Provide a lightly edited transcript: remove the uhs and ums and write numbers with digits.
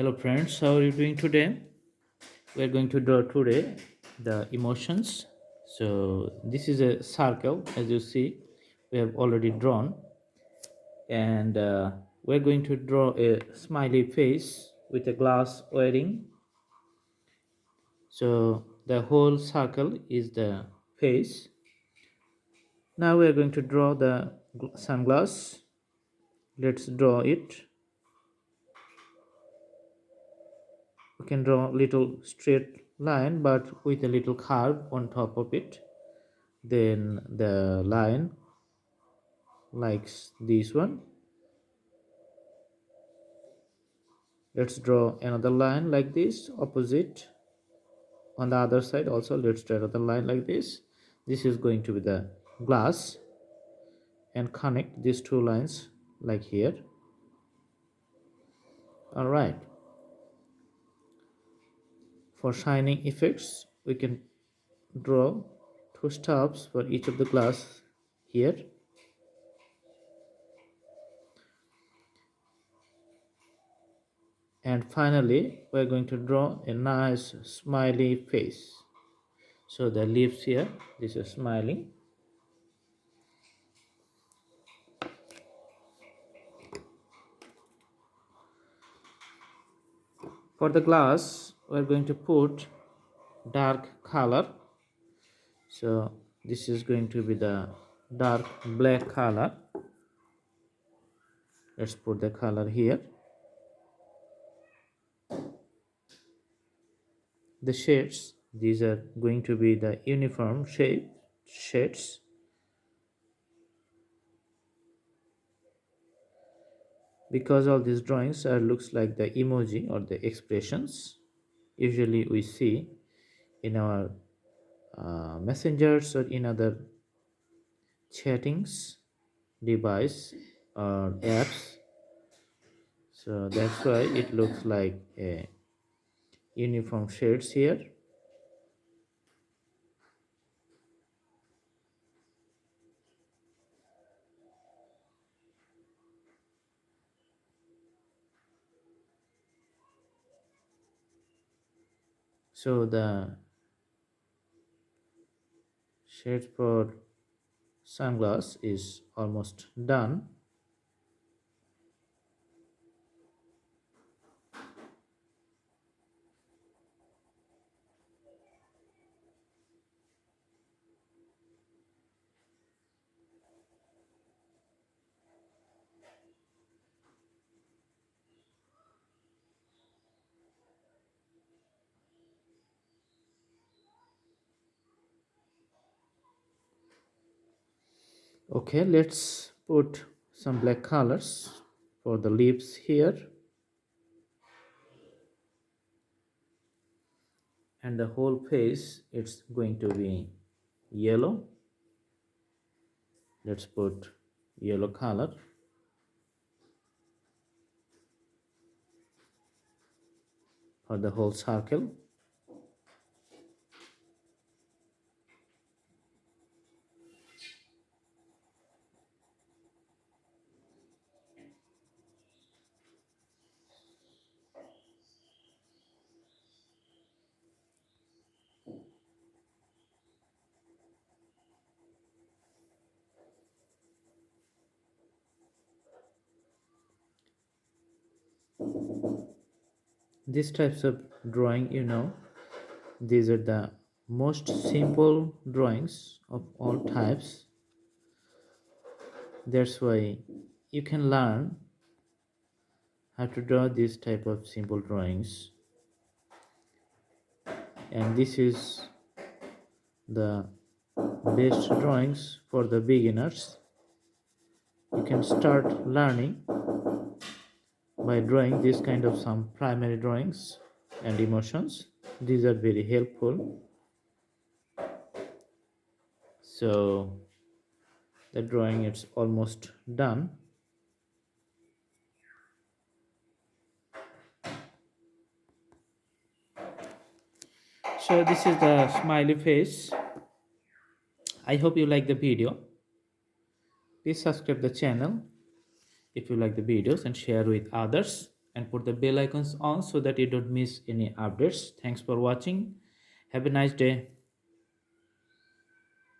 Hello friends, how are you doing today? We are going to draw today the emotions. So this is a circle, as you see, we have already drawn, and we're going to draw a smiley face with a glass wearing. So the whole circle is the face. Now we are going to draw the sunglass. Let's draw it. We can draw a little straight line but with a little curve on top of it. Then the line like this one. Let's draw another line like this opposite on the other side. Also let's draw another line like this. This is going to be the glass, and connect these two lines like here. All right, for shining effects we can draw two stops for each of the glass here. And finally we're going to draw a nice smiley face. So the lips here, this is smiling. For the glass we're going to put dark color. So this is going to be the dark black color. Let's put the color here. The shades, these are going to be the uniform shades. Because all these drawings are looks like the emoji or the expressions usually we see in our messengers or in other chattings device or apps. So that's why it looks like a uniform shades here. So the shades for sunglass is almost done. Okay, let's put some black colors for the lips here, and the whole face it's going to be yellow. Let's put yellow color. For the whole circle. These types of drawing, these are the most simple drawings of all types. That's why you can learn how to draw this type of simple drawings, and this is the best drawings for the beginners. You can start learning by drawing this kind of some primary drawings and emotions. These are very helpful. So the drawing is almost done. So this is the smiley face. I hope you like the video. Please subscribe the channel if you like the videos and share with others. and put the bell icons on so that you don't miss any updates. Thanks for watching. Have a nice day.